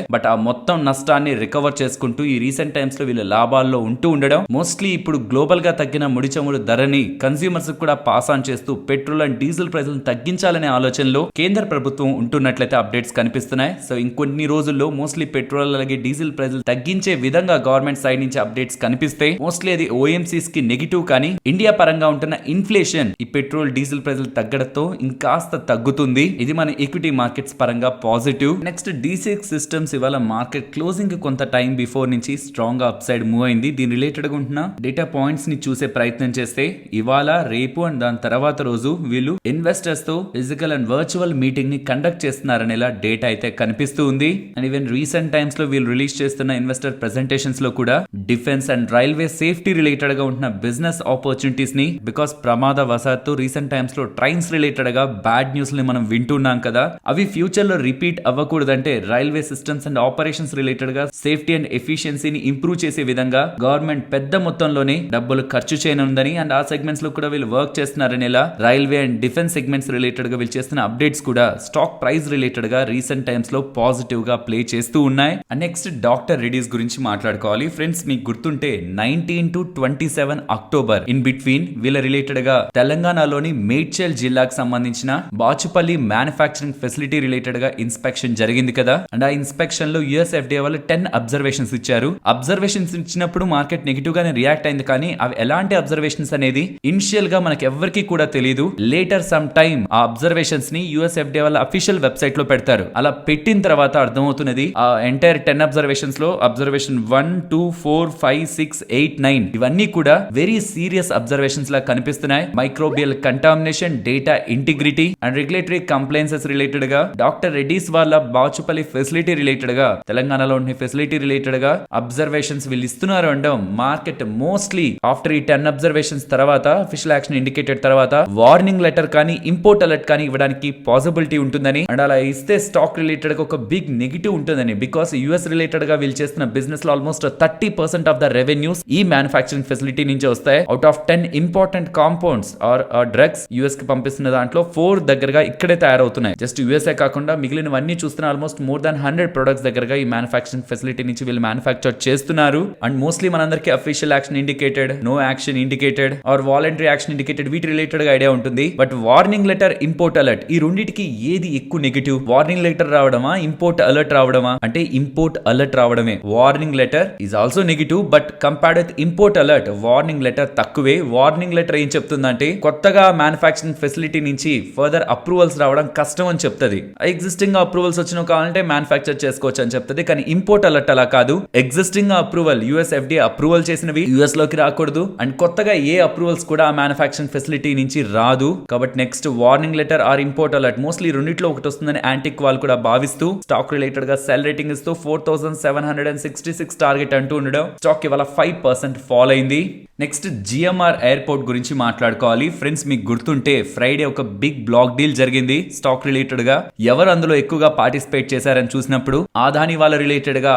Speaker 1: బట్ ఆ మొత్తం నష్టాన్ని రికవర్ చేసుకుంటూ ఈ రీసెంట్ టైమ్స్ లో వీళ్ళు లాభాల్లో ఉంటూ ఉండడం, మోస్ట్లీ ఇప్పుడు గ్లోబల్ గా తగ్గిన ముడి చమురు ధరని కన్స్యూమర్స్ కూడా పాస్ ఆన్ చేస్తూ పెట్రోల్ అండ్ డీజిల్ ప్రైజులను తగ్గించాలనే ఆలోచనలో కేంద్ర ప్రభుత్వం ఉంటున్నట్లయితే అప్డేట్స్ కనిపిస్తున్నాయి. సో ఇంకొన్ని రోజుల్లో మోస్ట్లీ పెట్రోల్ అలాగే డీజిల్ ప్రైజులు తగ్గించే విధంగా గవర్నమెంట్ సైడ్ నుంచి అప్డేట్స్ కనిపిస్తాయి. మోస్ట్లీ అది ఓఎంసీస్ కి నెగిటివ్, కానీ ఇండియా పరంగా ఉంటున్న ఇన్ఫ్లేషన్ ఈ పెట్రోల్ డీజిల్ ప్రైజులు తగ్గడంతో ఇంకాస్త తగ్గుతుంది. ఇది మన ఈక్విటీ మార్కెట్స్ పరంగా పాజిటివ్. నెక్స్ట్ D6 సిస్టమ్స్ ఇవాళ మార్కెట్ క్లోజింగ్ కొంత టైం బిఫోర్ నుంచి స్ట్రాంగ్ గా అప్ సైడ్ మూవ్ అయింది. దీని రిలేటెడ్ గా ఉంటున్న డేటా పాయింట్స్ ని చూసే ప్రయత్నం చేస్తే ఇవాళ, రేపు అండ్ దాని తర్వాత రోజు వీళ్ళు ఇన్వెస్టర్స్ తో ఫిజికల్ అండ్ వర్చువల్ మీటింగ్ ని కండక్ట్ చేస్తున్నారనేలా డేటా అయితే కనిపిస్తూ ఉంది. అండ్ ఈవెన్ రీసెంట్ టైమ్స్ లో వీళ్ళు రిలీజ్ చేస్తున్న ఇన్వెస్టర్ ప్రెజెంటేషన్స్ లో కూడా defence and railway safety related గా ఉంటున్న బిజినెస్ ఆపర్చునిటీస్ ని, బికాస్ ప్రమాదవశాత్తు రీసెంట్ టైమ్స్ లో ట్రైన్స్ రిలేటెడ్ గా బ్యాడ్ న్యూస్ ని మనం వింటున్నాం కదా, అవి ఫ్యూచర్ లో రిపీట్ అవ్వకూడదంటే railway systems and operations related గా సేఫ్టీ అండ్ ఎఫిషియన్సీని ఇంప్రూవ్ చేసే విధంగా గవర్నమెంట్ పెద్ద మొత్తంలోనే డబ్బులు ఖర్చు చేయనుందని అండ్ ఆ సెగ్మెంట్స్ లో కూడా వీళ్ళు వర్క్ చేస్తున్నారనేలా railway and defence segments related గా వీళ్ళు చేస్తున్న అప్డేట్స్ కూడా స్టాక్ ప్రైస్ రిలేటెడ్ గా రీసెంట్ టైమ్స్ లో పాజిటివ్ గా ప్లే చేస్తూ ఉన్నాయి. అండ్ నెక్స్ట్ డాక్టర్ రెడ్డిస్ గురించి మాట్లాడుకోవాలి. ఫ్రెండ్స్, మీకు గుర్తుంటే 19 to 27 అక్టోబర్ ఇన్ బిట్వీన్ వీళ్ళ రిలేటెడ్ గా తెలంగాణలోని మేడ్చల్ జిల్లాకు సంబంధించిన బాచుపల్లి మ్యానుఫ్యాక్చరింగ్ ఫెసిలిటీ రిలేటెడ్ గా ఇన్స్పెక్షన్ జరిగింది కదా. అండ్ ఆ ఇన్స్పెక్షన్ లో యుఎస్ఎఫ్డిఏ వాళ్ళు 10 అబ్జర్వేషన్స్ ఇచ్చారు. అబ్జర్వేషన్స్ ఇచ్చినప్పుడు మార్కెట్ నెగిటివ్ గానే రియాక్ట్ అయింది, కానీ అవి ఎలాంటి అబ్జర్వేషన్స్ అనేది ఇనిషియల్ గా మనకి ఎవరికి కూడా తెలియదు. లేటర్ సమ్ టైమ్ ఆ అబ్జర్వేషన్స్ ని యుఎస్ఎఫ్డిఏ వాళ్ళ అఫీషియల్ వెబ్సైట్ లో పెడతారు. అలా పెట్టిన తర్వాత అర్థమవుతున్నది ఆ ఎంటైర్ 10 అబ్జర్వేషన్స్ లో అబ్జర్వేషన్ 1, 2, 4, 5, 6, 8, 9 ఇవన్నీ కూడా వెరీ సీరియస్ అబ్జర్వేషన్స్ లా కనిపిస్తున్నాయి. Microbial contamination, data integrity and regulatory compliances related గా డాక్టర్ రెడ్డిస్ వాళ్ళ బాచుపల్లి ఫెసిలిటీ రిలేటెడ్ గా తెలంగాణలో ఉన్న ఫెసిలిటీ రిలేటెడ్ గా అబ్జర్వేషన్స్ వీళ్ళు ఇస్తున్నారు అనడం మార్కెట్ మోస్ట్లీ ఆఫ్టర్ ఈ 10 అబ్జర్వేషన్స్ తర్వాత అఫీషియల్ యాక్షన్ ఇండికేటెడ్ తర్వాత వార్నింగ్ లెటర్ కానీ ఇంపోర్ట్ అలర్ట్ కానీ ఇవ్వడానికి పాసిబిలిటీ ఉంటుందని అండ్ అలా ఇస్తే స్టాక్ రిలేటెడ్ గా ఒక బిగ్ నెగిటివ్ ఉంటుందని, బికాస్ యుఎస్ రిలేటెడ్ గా వీళ్ళు చేస్తున్న బిజినెస్ లో ఆల్మోస్ట్ 30% ఆఫ్ ద రెవెన్యూస్ ఈ మ్యానుఫ్యాక్చరింగ్ ఫెసిలిటీ నుంచి వస్తాయి. Out of 10 important compounds or drugs US కి పంపిస్తున్న దాంట్లో 4 దగ్గరగా ఇక్కడే తయారవుతున్నాయి. జస్ట్ యుఎస్ఏ కాకుండా మిగిలినవన్నీ చూస్తున్న ఆల్మోస్ట్ మోర్ దాన్ 100 ప్రొడక్ట్స్ దగ్గరగా ఈ మ్యానుఫ్యాక్చరింగ్ ఫెసిలిటీ నుంచి వీళ్ళు మ్యానుఫ్యాక్చర్ చేస్తున్నారు. అండ్ మోస్ట్లీ మనందరికీ official action indicated, no action indicated or voluntary action indicated వీటి రిలేటెడ్ గా ఐడియా ఉంటుంది. But warning letter, import alert ఈ రెండింటికి ఏది ఎక్కువ నెగిటివ్? వార్నింగ్ లెటర్ రావడమా, ఇంపోర్ట్ అలర్ట్ రావడమా? అంటే ఇంపోర్ట్ అలర్ట్ రావడమే. Warning letter is also negative, but compared with import alert warning letter తక్కువే. వార్నింగ్ లెటర్ ఏం చెప్తుందంటే కొత్తగా మ్యానుఫ్యాక్చరింగ్ ఫెసిలిటీ నుంచి ఫర్దర్ అప్రూవల్స్ రావడం కష్టం అని చెప్తుంది. ఎగ్జిస్టింగ్ అప్రూవల్స్ వచ్చిన కావాలంటే మ్యానుఫ్యాక్చర్ చేసుకోవచ్చు అని చెప్తుంది. కానీ ఇంపోర్ట్ అలర్ట్ అలా కాదు. ఎగ్జిస్టింగ్ అప్రూవల్ యుఎస్ఎఫ్డిఏ అప్రూవల్ చేసినవి యుఎస్ లోకి రాకూడదు అండ్ కొత్తగా ఏ అప్రూవల్స్ కూడా ఆ మ్యానుఫ్యాక్చరింగ్ ఫెసిలిటీ నుంచి రాదు. కాబట్టి next warning letter or import alert mostly రెండిట్లో ఒకటి వస్తుందని యాంటిక్ వాళ్ళు కూడా భావిస్తూ స్టాక్ రిలేటెడ్ గా సెల్ రేటింగ్ ఇస్తూ 4766 టార్గెట్ అంటూ ఉండడం స్టాక్ ఇవాళ 5% ఫాల్ అయింది. నెక్స్ట్ జిఎంఆర్ ఎయిర్పోర్ట్ గురించి మాట్లాడుకోవాలి. ఫ్రెండ్స్, మీకు గుర్తుంటే ఫ్రైడే ఒక బిగ్ బ్లాక్ డీల్ జరిగింది స్టాక్ రిలేటెడ్ గా. ఎవరు అందులో ఎక్కువగా పార్టిసిపేట్ చేశారని చూసినప్పుడు ఆదాని వాళ్ళ రిలేటెడ్ గా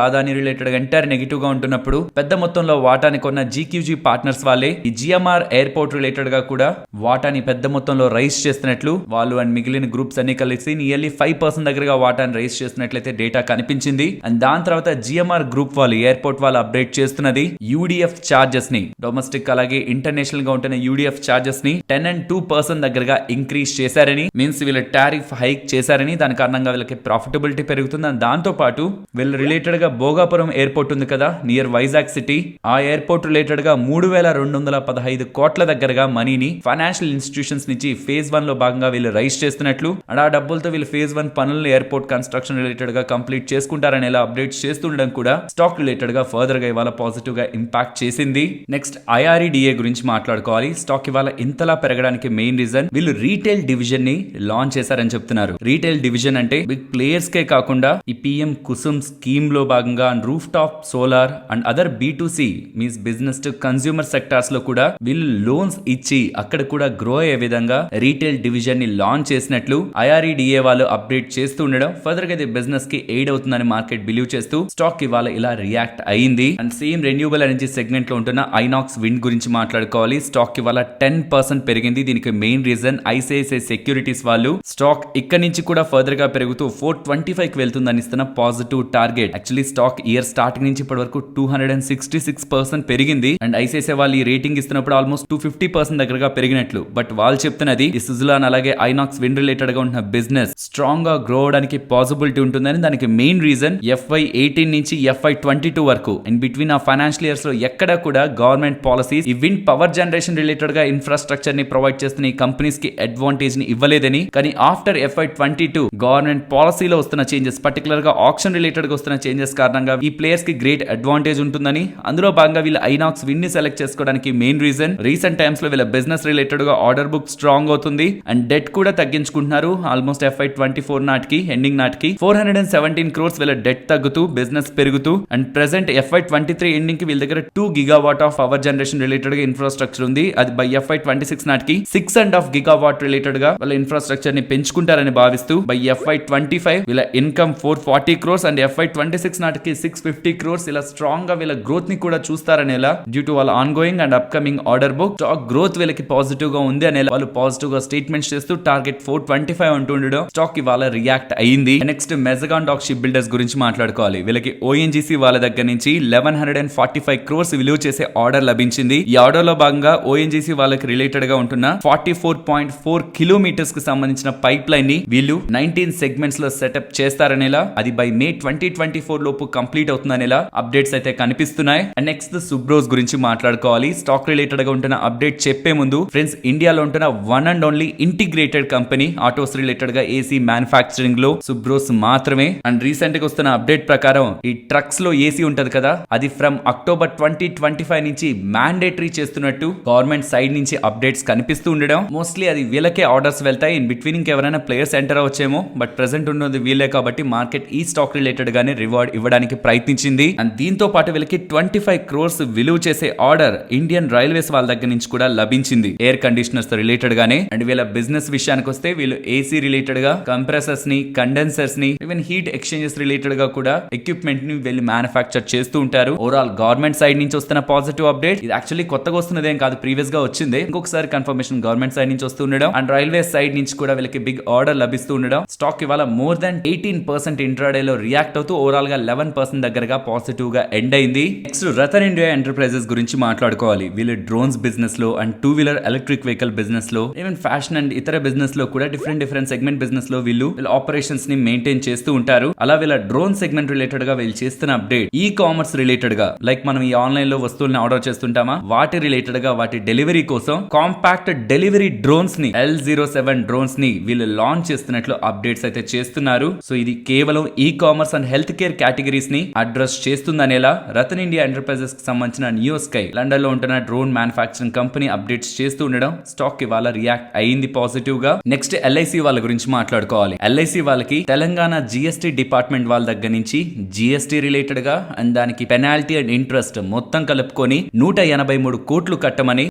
Speaker 1: ఎంటైర్ నెగిటివ్ గా ఉంటున్నప్పుడు పెద్ద మొత్తంలో వాటాని కొన్న జీక్యూజీ పార్ట్నర్స్ వాళ్ళే ఈ జిఎంఆర్ ఎయిర్పోర్ట్ రిలేటెడ్ గా కూడా వాటాని పెద్ద మొత్తంలో రైజ్ చేస్తున్నట్లు వాళ్ళు అండ్ మిగిలిన గ్రూప్స్ అన్ని కలిసి నియర్లీ 5% దగ్గరగా వాటాని రైజ్ చేస్తున్నట్లయితే డేటా కనిపించింది. అండ్ దాని తర్వాత జిఎంఆర్ గ్రూప్ వాళ్ళు ఎయిర్పోర్ట్ వాళ్ళు అప్డేట్ చేస్తున్నది యూడిఎఫ్ చార్జెస్ ని, డొమెస్టిక్ అలాగే ఇంటర్నేషనల్ గా ఉంటున్న యూడిఎఫ్ చార్జెస్ ని 10 and 2% దగ్గరగా ఇంక్రీజ్ చేశారని, మీన్స్ వీళ్ళ టారిఫ్ హైక్ చేశారని, దాని కారణంగా వీళ్ళకి ప్రాఫిటబిలిటీ పెరుగుతుంది. అండ్ దాంతో పాటు వీళ్ళ రిలేటెడ్ గా భోగాపురం ఎయిర్పోర్ట్ ఉంది కదా నియర్ వైజాగ్ సిటీ, ఆ ఎయిర్పోర్ట్ రిలేటెడ్ గా 3215 కోట్ల దగ్గరగా మనీని ఫైనాన్షియల్ ఇన్స్టిట్యూషన్స్ నుంచి ఫేజ్ 1 లో భాగంగా వీళ్ళు రైజ్ చేస్తున్నట్లు అండ్ ఆ డబ్బులతో వీళ్ళు ఫేజ్ 1 పనులను ఎయిర్పోర్ట్ కన్స్ట్రక్షన్ రిలేటెడ్ గా కంప్లీట్ చేసుకుంటారని అప్డేట్స్ చేస్తుండడం కూడా స్టాక్ రిలేటెడ్ గా ఫర్దర్ గా ఇవాళ పాజిటివ్ గా ఇంపాక్ట్ చేసింది. నెక్స్ట్ IREDA గురించి మాట్లాడుకోవాలి. స్టాక్ ఇవాళ ఇంతలా పెరగడానికి మెయిన్ రీజన్ వీళ్ళు రీటైల్ డివిజన్ ని లాంచ్ చేశారని చెప్తున్నారు. రీటైల్ డివిజన్ అంటే బిగ్ ప్లేయర్స్ కే కాకుండా ఈ PM కుసుమ్ స్కీమ్ లో భాగంగా roof top solar and other B2C means business to consumer sectors లో కూడా వీళ్ళు లోన్స్ ఇచ్చి అక్కడ కూడా గ్రో అయ్యే విధంగా రీటైల్ డివిజన్ ని లాంచ్ చేసినట్లు IREDA వాళ్ళు అప్డేట్ చేస్తూ ఉండడం ఫర్దర్ గా ఇది బిజినెస్ కి ఎయిడ్ అవుతుందని మార్కెట్ బిలీవ్ చేస్తూ స్టాక్ ఇవాళ ఇలా రియాక్ట్ అయింది. And same renewable energy segment లో ఉంటున్న ఐనాక్స్ విండ్ గురించి మాట్లాడుకోవాలి. స్టాక్ ఇవాళ 10% పెరిగింది. దీనికి మెయిన్ రీజన్ ICICI సెక్యూరిటీస్ వాళ్ళు స్టాక్ ఇక్కడ నుంచి కూడా ఫర్దర్ గా పెరుగుతూ 425 కి వెళ్తుందని ఇస్తున్న positive target. Actually stock year starting నుంచి ఇప్పటి వరకు 266% పెరిగింది. అండ్ ICICI వాళ్ళు ఈ రేటింగ్ ఇస్తున్నప్పుడు ఆల్మోస్ట్ 250% దగ్గరగా పెరిగినట్లు. బట్ వాళ్ళు చెప్తున్నది ఈ సుజలాన్ అలాగే ఐనాక్స్ విండ్ రిలేటెడ్ గా ఉన్న బిజినెస్ స్ట్రాంగ్ గా గ్రో అవడానికి పాసిబిలిటీ ఉంటుందని. దానికి మెయిన్ రీజన్ FY18 నుంచి FY22 వరకు ఇన్ బిట్వీన్ ఆ ఫైనాన్షియల్ ఇయర్స్ లో ఎక్కడ కూడా గవర్నమెంట్ పాలసీస్ ఈ విండ్ పవర్ జనరేషన్ రిలేటెడ్ గా ఇన్ఫ్రాస్ట్రక్చర్ ని ప్రొవైడ్ చేస్తున్న ఈ కంపెనీస్ కి అడ్వాంటేజ్ ని ఇవ్వలేదని. కానీ ఆఫ్టర్ FY22 గవర్నమెంట్ పాలసీలో వస్తున్న చేంజెస్ పర్టికులర్ గా ఆక్షన్ రిలేటెడ్ గా వస్తున్న చేంజెస్ కారణంగా ఈ ప్లేయర్స్ కి గ్రేట్ అడ్వాంటేజ్ ఉంటుందని. అందులో భాగంగా వీళ్ళ ఐనాక్స్ విండ్ ని సెలెక్ట్ చేసుకోవడానికి మెయిన్ రీజన్ రీసెంట్ టైమ్స్ లో వీళ్ళ బిజినెస్ రిలేటెడ్ గా ఆర్డర్ బుక్ స్ట్రాంగ్ అవుతుంది అండ్ డెట్ కూడా తగ్గించుకుంటున్నారు. ఆల్మోస్ట్ FY24 నాటికి ఎండింగ్ నాటికి 417 crores వీళ్ళ డెట్ తగ్గుతూ బిజినెస్ పెరుగుతూ అండ్ ప్రెసెంట్ FY23 ఎండింగ్ కి వీళ్ళ దగ్గర 2 GW of power generation related గా ఇన్ఫ్రాస్ట్రక్చర్ ఉంది. అది బై FY26 నాటికి 6.5 GW రిలేటెడ్ గా వాళ్ళ ఇన్ఫ్రాస్ట్రక్చర్ ని పెంచుకుంటారని భావిస్తూ బై FY25 వీళ్ళ ఇన్కమ్ 440 crores అండ్ FY26 నాటికి 650 crores ఇలా స్ట్రాంగ్ గా వీళ్ళ గ్రోత్ ని కూడా చూస్తారనేలా డ్యూ టు వాళ్ళ on going and upcoming order book stock growth వీళ్ళకి పాజిటివ్ గా ఉంది అనే వాళ్ళు పాజిటివ్ గా స్టేట్మెంట్స్ చేస్తూ టార్గెట్ 425 అంటుండడం స్టాక్ ఇవాళ రియాక్ట్ అయింది. Next Mazagon Dock Ship Builders గురించి మాట్లాడుకోవాలి. వీళ్ళకి ONGC వాళ్ళ దగ్గర నుంచి 1145 crores విలువ చేసే ఆర్డర్ లభించింది. ఈ ఆర్డర్ లో భాగంగా ONGC వాళ్ళకి రిలేటెడ్ గా ఉంటున్న 44.4 కిలోమీటర్స్ కి సంబంధించిన పైప్ లైన్ ని వీళ్ళు 19 సెగ్మెంట్స్ లో సెటప్ చేస్తారనేలా అది బై May 2024 లోపు కంప్లీట్ అవుతుందనేలా అప్డేట్స్ అయితే కనిపిస్తున్నాయి. అండ్ నెక్స్ట్ సుబ్రోస్ గురించి మాట్లాడుకోవాలి. స్టాక్ రిలేటెడ్ గా ఉంటున్న అప్డేట్ చెప్పే ముందు ఫ్రెండ్స్ ఇండియాలో ఉంటున్న one and only integrated company autos related గా AC మ్యానుఫ్యాక్చరింగ్ లో సుబ్రోస్ మాత్రమే. అండ్ రీసెంట్ గా వస్తున్న అప్డేట్ ప్రకారం ఈ ట్రక్స్ లో AC ఉంటది కదా అది ఫ్రమ్ October 2025 నుంచి మ్యాండేటరీ చేస్తున్నట్టు గవర్నమెంట్ సైడ్ నుంచి అప్డేట్స్ కనిపిస్తూ ఉండడం మోస్ట్లీ అది వీళ్ళకే ఆర్డర్స్ వెళ్తాయి. ఇన్ బిట్వీన్ ఇంకెవరైనా ప్లేయర్స్ ఎంటర్ అవచ్చేమో బట్ ప్రెసెంట్ ఉన్నది వీళ్ళే కాబట్టి మార్కెట్ ఈ స్టాక్ రిలేటెడ్ గానే రివార్డ్ ఇవ్వడానికి ప్రయత్నించింది. అండ్ దీంతో పాటు వీళ్ళకి 25 crores విలువ చేసే ఆర్డర్ ఇండియన్ రైల్వేస్ వాళ్ళ దగ్గర నుంచి కూడా లభించింది ఎయిర్ కండిషనర్స్ రిలేటెడ్ గానే. అండ్ వీళ్ళ బిజినెస్ విషయానికి వస్తే వీళ్ళు AC రిలేటెడ్ గా కంప్రెసర్స్ ని కండెన్సర్స్ ని ఈవెన్ హీట్ ఎక్స్చేంజెస్ రిలేటెడ్ గా కూడా ఎక్విప్మెంట్ ని వీళ్ళు మ్యానుఫ్యాక్చర్ చేస్తూ ఉంటారు. ఓవరాల్ గవర్నమెంట్ సైడ్ నుంచి వస్తున్న పాజిటివ్ అప్డేట్ ఇది యాక్చువల్లీ కొత్తగా వస్తున్నదేం కాదు, ప్రీవియస్ గా వచ్చింది. ఇంకొకసారి కన్ఫర్మేషన్ గవర్నమెంట్ సైడ్ నుంచి వస్తూ ఉండడం అండ్ రైల్వే సైడ్ నుంచి కూడా వీళ్ళకి బిగ్ ఆర్డర్ లభిస్తూ ఉండడం స్టాక్ ఇవాళ మోర్ దాన్ 18% ఇంట్రాడే లో రియాక్ట్ అవుతూ ఓవరాల్ గా 11% దగ్గరగా పాజిటివ్ గా ఎండ్ అయింది. నెక్స్ట్ రతన్ ఇండియా ఎంటర్ప్రైజెస్ గురించి మాట్లాడుకోవాలి. వీళ్ళు డ్రోన్స్ బిజినెస్ లో and 2-wheeler electric vehicle business లో ఈవెన్ ఫ్యాషన్ అండ్ ఇతర బిజినెస్ లో కూడా డిఫరెంట్ సెగ్మెంట్ బిజినెస్ లో వీళ్ళు ఆపరేషన్స్ ని మెయింటైన్ చేస్తూ ఉంటారు. అలా వీళ్ళ డ్రోన్ సెగ్మెంట్ రిలేటెడ్ గా వీళ్ళు చేస్తున్న అప్డేట్ ఈ కామర్స్ రిలేటెడ్ గా లైక్ మనం ఈ ఆన్లైన్ లో వస్తువులను ఆర్డర్ చేస్తుంటామా వాటి రిలేటెడ్ గా వాటి డెలివరీ కోసం కాంపాక్ట్ డెలివరీ డ్రోన్స్ ని L07 డ్రోన్స్ ని వీళ్ళు లాంచ్ చేస్తున్నట్లు అప్డేట్స్ అయితే చేస్తున్నారు. సో ఇది కేవలం e commerce and health care categories ని అడ్రస్ చేస్తుందనేలా రతన్ ఇండియా ఎంటర్ప్రైజెస్ కి సంబంధించిన న్యూ స్కై లండన్ లో ఉంటున్న డ్రోన్ మ్యానుఫ్యాక్చరింగ్ కంపెనీ అప్డేట్స్ చేస్తూ ఉండడం స్టాక్ ఇవాళ రియాక్ట్ అయింది పాజిటివ్ గా. నెక్స్ట్ LIC వాళ్ళ గురించి మాట్లాడుకోవాలి. LIC వాళ్ళకి తెలంగాణ GST డిపార్ట్మెంట్ వాళ్ళ దగ్గర నుంచి GST రిలేటెడ్ గా అండ్ దానికి పెనాల్టీ అండ్ ఇంట్రెస్ట్ మొత్తం కలుపుకొని 183 కోట్లు కట్టమని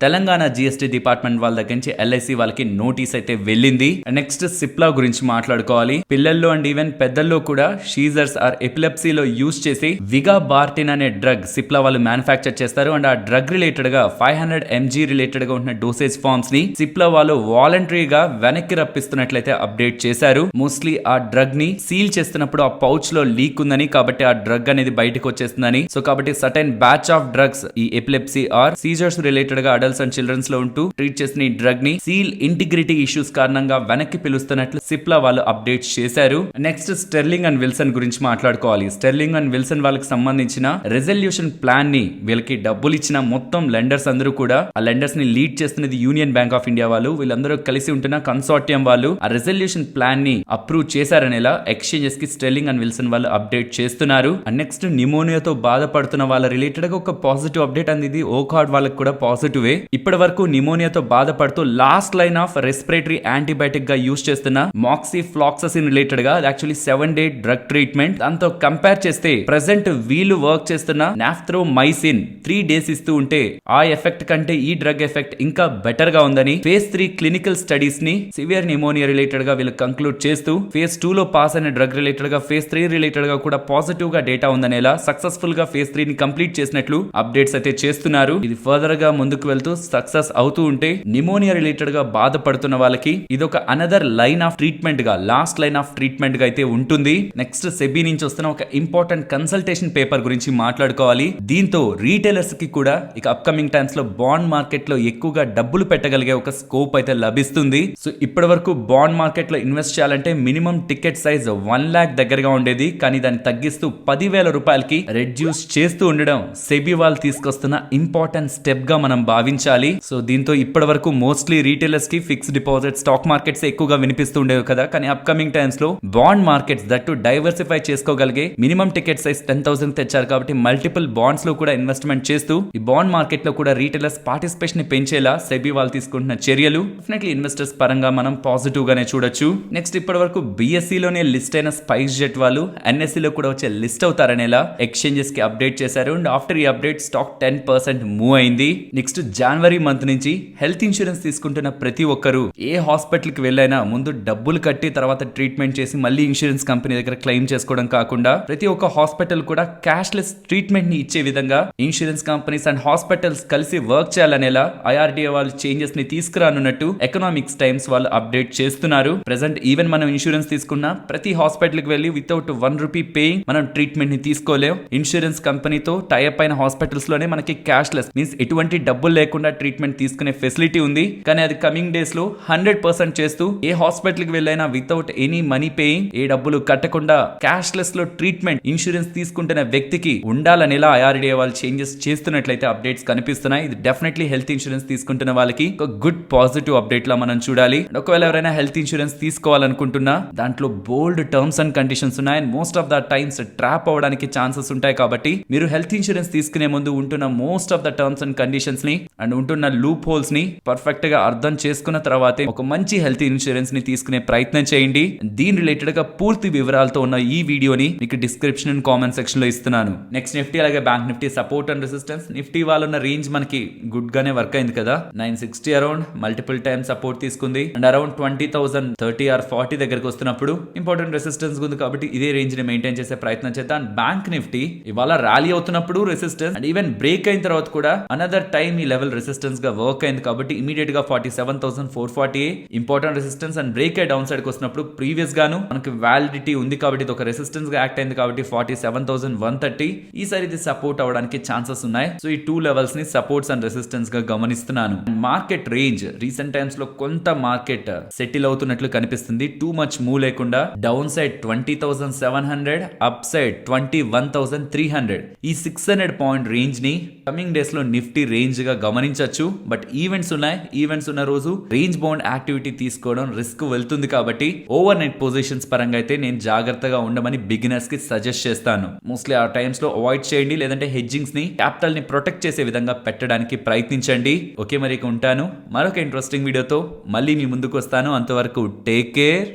Speaker 1: తెలంగాణ GST డిపార్ట్మెంట్ వాళ్ళ దగ్గర నుంచి LIC వాళ్ళకి నోటీస్ అయితే వెళ్ళింది. నెక్స్ట్ సిప్లా గురించి మాట్లాడుకోవాలి. పిల్లల్లో అండ్ ఈవెన్ పెద్దల్లో కూడా షీజర్స్ ఆర్ ఎపిలెప్సీలో యూజ్ చేసి విగాబార్టిన్ అనే డ్రగ్ సిప్లా వాళ్ళు మ్యానుఫ్యాక్చర్ చేస్తారు. అండ్ ఆ డ్రగ్ రిలేటెడ్ గా 500 mg రిలేటెడ్ గా ఉన్న డోసేజ్ ఫార్మ్స్ ని సిప్లా వాళ్ళు వాలంటరీగా వెనక్కి రప్పిస్తున్నట్లయితే అప్డేట్ చేశారు. మోస్ట్లీ ఆ డ్రగ్ ని సీల్ చేస్తున్నప్పుడు ఆ పౌచ్ లో లీక్ ఉందని కాబట్టి ఆ డ్రగ్ అనేది బయటకు వచ్చేస్తుందని. సో కాబట్టి సర్టెన్ బ్యాచ్ ఆఫ్ డ్రగ్స్ ఈ ఎపిలెప్సీ ఆర్ సీజర్స్ రిలేటెడ్ గా అడల్ట్స్ అండ్ చిల్డ్రన్స్ లో ఉంటూ ట్రీట్ చేసిన ఈ డ్రగ్ ని సీల్ ఇంటిగ్రిటీ ఇష్యూస్ కారణంగా వెనక్కి పిలుస్తున్నట్లు సిప్లా వాళ్ళు అప్డేట్ చేశారు. నెక్స్ట్ స్టెర్లింగ్ అండ్ విల్సన్ గురించి మాట్లాడుకోవాలి. స్టెర్లింగ్ అండ్ విల్సన్ వాళ్ళకి సంబంధించిన రెజల్యూషన్ ప్లాన్ ని వీళ్ళకి డబ్బులు ఇచ్చిన మొత్తం లెండర్స్ అందరూ కూడా ఆ లెండర్స్ ని లీడ్ చేస్తున్నది యూనియన్ బ్యాంక్ ఆఫ్ ఇండియా వాళ్ళు. వీళ్ళందరూ కలిసి ఉంటున్న కన్సార్టియం వాళ్ళు ఆ రెజల్యూషన్ ప్లాన్ ని అప్రూవ్ చేశారనేలా ఎక్స్చేంజెస్ కి స్టెర్లింగ్ అండ్ విల్సన్ వాళ్ళు అప్డేట్ చేస్తున్నారు. అండ్ నెక్స్ట్ నిమోనియాతో బాధపడుతున్న వాళ్ళ రిలేటెడ్ గా ఒక పాజిటివ్ అప్డేట్ అంది. ఇది ఓకార్డ్ వాళ్ళకి కూడా పాజిటివే. ఇప్పటి వరకు నిమోనియాతో బాధపడుతూ last line of respiratory antibiotic గా యూజ్ చేస్తున్న మాక్సిఫ్లాక్ససిన్ రిలేటెడ్ గా యాక్చువల్లీ 7-day డ్రగ్ ట్రీట్మెంట్. దాంతో కంపేర్ చేస్తే ప్రెసెంట్ వీళ్ళు వర్క్ చేస్తున్న నాఫ్థ్రోమైసిన్ 3 days ఇస్తూ ఉంటే ఆ ఎఫెక్ట్ కంటే ఈ డ్రగ్ ఎఫెక్ట్ ఇంకా బెటర్ గా ఉందని phase 3 క్లినికల్ స్టడీస్ ని సివియర్ నిమోనియా రిలేటెడ్ గా వీళ్ళు కంక్లూడ్ చేస్తూ phase 2 లో పాస్ అయిన డ్రగ్ రిలేటెడ్ గా phase 3 రిలేటెడ్ గా కూడా పాజిటివ్ గా డేటా ఉందనేలా సక్సెస్ఫుల్ గా phase 3 ని కంప్లీట్ చేసినట్లు అప్డేట్స్ అయితే చేస్తున్నారు. ఇది ఫర్దర్ గా ముందుకు వెళ్తూ సక్సెస్ అవుతూ ఉంటే నిమోనియా రిలేటెడ్ గా బాధపడుతున్న వాళ్ళకి ఇది ఒక అనదర్ లైన్ ఆఫ్ ట్రీట్మెంట్ గా, లాస్ట్ లైన్ ఆఫ్ ట్రీట్మెంట్ గా అయితే ఉంటుంది. నెక్స్ట్ సెబీ నుంచి వస్తున్న ఒక ఇంపార్టెంట్ కన్సల్టేషన్ పేపర్ గురించి మాట్లాడుకోవాలి. దీంతో రీటైలర్స్ కి కూడా ఇక అప్కమింగ్ టైమ్స్ లో బాండ్ మార్కెట్ లో ఎక్కువగా డబ్బులు పెట్టగలిగే ఒక స్కోప్ అయితే లభిస్తుంది. సో ఇప్పటి వరకు బాండ్ మార్కెట్ లో ఇన్వెస్ట్ చేయాలంటే మినిమం టికెట్ సైజ్ 1 lakh దగ్గరగా ఉండేది. కానీ దాన్ని తగ్గిస్తూ 10,000 రూపాయలకి రెడ్యూస్ చేస్తూ ఉండడం సెబీ వాళ్ళు తీసుకొస్తున్న ఇంపార్టెంట్ స్టెప్ గా మనం భావించాలి. సో దీంతో ఇప్పటి వరకు మోస్ట్లీ రీటైలర్స్ కి ఫిక్స్డ్ డిపాజిట్ స్టాక్ మార్కెట్స్ ఎక్కువగా వినిపిస్తూ ఉండేవి కదా. కానీ అప్కమింగ్ టైమ్స్ లో బాండ్ మార్కెట్స్ దట్టు డైవర్సిఫై చేసుకోగలిగే మినిమం టికెట్ సైజ్ 10,000 తెచ్చారు కాబట్టి మల్టిపుల్ బాండ్స్ లో కూడా ఇన్వెస్ట్మెంట్ చేస్తూ ఈ బాండ్ మార్కెట్ లో కూడా రీటైలర్స్ పార్టిసిపేషన్ ని పెంచేలా సెబీ వాళ్ళు తీసుకుంటున్న చర్యలు డెఫినెట్లీ ఇన్వెస్టర్స్ పరంగా మనం పాజిటివ్ గానే చూడొచ్చు. నెక్స్ట్ ఇప్పటి వరకు బిఎస్సి లోనే లిస్ట్ అయిన స్పైస్ జెట్ వాళ్ళు ఎన్ఎస్సి లో కూడా వచ్చే లిస్ట్ అవుతారనేలా ఎక్స్చేంజెస్ కి అప్డేట్ చేశారు. అండ్ ఆఫ్టర్ ఈ అప్డేట్ స్టాక్ 10% మూవ్ అయింది. నెక్స్ట్ జనవరి మంత్ నుంచి హెల్త్ ఇన్సూరెన్స్ తీసుకుంటున్న ప్రతి ఒక్కరు ఏ హాస్పిటల్ కి వెళ్ళైనా ముందు డబ్బులు కట్టి తర్వాత ట్రీట్మెంట్ చేసి మళ్ళీ ఇన్సూరెన్స్ కంపెనీ దగ్గర క్లెయిమ్ చేసుకోవడం కాకుండా ప్రతి ఒక్క హాస్పిటల్ కూడా క్యాష్లెస్ ట్రీట్మెంట్ ని ఇచ్చే విధంగా ఇన్సూరెన్స్ కంపెనీస్ అండ్ హాస్పిటల్స్ కలిసి వర్క్ చేయాలనేలా ఐఆర్డీఏ వాళ్ళు చేంజెస్ ని తీసుకురానున్నట్టు ఎకనామిక్స్ టైమ్స్ వాళ్ళు అప్డేట్ చేస్తున్నారు. ప్రెసెంట్ ఈవెన్ మనం ఇన్సూరెన్స్ తీసుకున్నా ప్రతి హాస్పిటల్ కి వెళ్ళి వితౌట్ 1 రూపీ పేయింగ్ మనం ట్రీట్మెంట్ ని తీసుకోలేం. ఇన్సూరెన్స్ కంపెనీతో టైఅప్ అయిన హాస్పిటల్స్ లోనే మనకి క్యాష్లెస్ మీన్స్ ఎటువంటి డబ్బులు లేకుండా ట్రీట్మెంట్ తీసుకునే ఫెసిలిటీ ఉంది. కానీ అది కమింగ్ డేస్ లో 100% చేస్తూ ఏ హాస్పిటల్ కి వెళ్ళైనా వితౌట్ ఎనీ మనీ పేయింగ్, ఏ డబ్బులు కట్టకుండా క్యాష్లెస్ లో ట్రీట్మెంట్ ఇన్సూరెన్స్ తీసుకుంటున్న వ్యక్తికి ఉండాలనేలా ఐఆర్డీఏ వాళ్ళు చేంజెస్ చేస్తున్నట్లయితే అప్డేట్స్ కనిపిస్తున్నాయి. ఇది డెఫినెట్లీ హెల్త్ ఇన్సూరెన్స్ తీసుకుంటున్న వాళ్ళకి ఒక గుడ్ పాజిటివ్ అప్డేట్ లా మనం చూడాలి. ఒకవేళ ఎవరైనా హెల్త్ ఇన్సూరెన్స్ తీసుకోవాలనుకుంటున్నా దాంట్లో బోల్డ్ టర్మ్స్ అండ్ కండిషన్స్ ఉన్నాయి. And most of the times trap అవడానికి ఛాన్సెస్ ఉంటాయి. కాబట్టి మీరు హెల్త్ ఇన్సూరెన్స్ తీసుకునే ముందు ఉంటున్న most of the terms and conditions ని అండ్ ఉంటున్న లూప్ హోల్స్ ని పర్ఫెక్ట్ గా అర్థం చేసుకున్న తర్వాతే ఒక మంచి హెల్త్ ఇన్సూరెన్స్ ని తీసుకునే ప్రయత్నం చేయండి. దీని రిలేటెడ్ గా పూర్తి వివరాలతో ఉన్న ఈ వీడియోని మీకు డిస్క్రిప్షన్ అండ్ కామెంట్ సెక్షన్ లో ఇస్తున్నాను. నెక్స్ట్ నిఫ్టీ అలాగే bank Nifty support and resistance. Nifty వాళ్ళున్న రేంజ్ మనకి గుడ్ గానే వర్క్ అయింది కదా. 960 అరౌండ్ మల్టిపుల్ టైమ్ సపోర్ట్ తీసుకుంది అండ్ అరౌండ్ 20,030 or 40 దగ్గరకు వస్తున్నప్పుడు ఇంపార్టెంట్ రెసిస్టెన్స్ ఉంది కాబట్టి ఇదే రేంజ్ ని మెయింటైన్ చేసే ప్రయత్నం చేద్దాం. బ్యాంక్ నిఫ్టీ ఇవాళ ర్యాలీ అవుతున్నప్పుడు రెసిస్టెన్స్ అండ్ ఈవెన్ బ్రేక్ అయిన తర్వాత కూడా అనదర్ టైమ్ ఈ లెవెల్ రెసిస్టెన్స్ గా వర్క్ అయింది కాబట్టి ఇమీడియట్ గా 47,440 ఇంపార్టెంట్ రెసిస్టెన్స్ అండ్ బ్రేక్ అయి డౌన్ సైడ్ కి వస్తున్నప్పుడు ప్రీవియస్ గాను మనకి వ్యాలిడిటీ ఉంది కాబట్టి ఇది ఒక రెసిస్టెన్స్ గా యాక్ట్ అయింది కాబట్టి 47,130 ఈసారి ఇది సపోర్ట్ అవడానికి ఛాన్సెస్ ఉన్నాయి. సో ఈ 2 లెవెల్స్ ని సపోర్ట్స్ అండ్ రెసిస్టెన్స్ గా గమనిస్తున్నాను. మార్కెట్ రేంజ్ రీసెంట్ టైమ్స్ లో కొంత మార్కెట్ సెటిల్ అవుతున్నట్లు కనిపిస్తుంది. టూ మచ్ మూవ్ లేకుండా డౌన్ సైడ్ 20,700 అప్ సైడ్ 21,300 ఈ 600 పాయింట్ రేంజ్ ని కమింగ్ డేస్ లో నిఫ్టీ రేంజ్ గా గమనించవచ్చు. బట్ ఈవెంట్స్ ఉన్నాయి. ఈవెంట్స్ ఉన్న రోజు రేంజ్ బౌండ్ యాక్టివిటీ తీసుకోవడం రిస్క్ వెళ్తుంది కాబట్టి ఓవర్ నెట్ పొజిషన్స్ పరంగా అయితే నేను జాగ్రత్తగా ఉండమని బిగినర్స్ కి సజెస్ట్ చేస్తాను. మోస్ట్లీ ఆ టైమ్స్ లో అవాయిడ్ చేయండి, లేదంటే హెడ్జింగ్స్ ని క్యాపిటల్ ని ప్రొటెక్ట్ చేసే విధంగా పెట్టడానికి ప్రయత్నించండి. ఓకే, మరి ఉంటాను. మరొక ఇంట్రెస్టింగ్ వీడియోతో మళ్ళీ మీ ముందుకు వస్తాను. అంతవరకు టేక్ కేర్.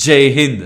Speaker 1: జై హింద్.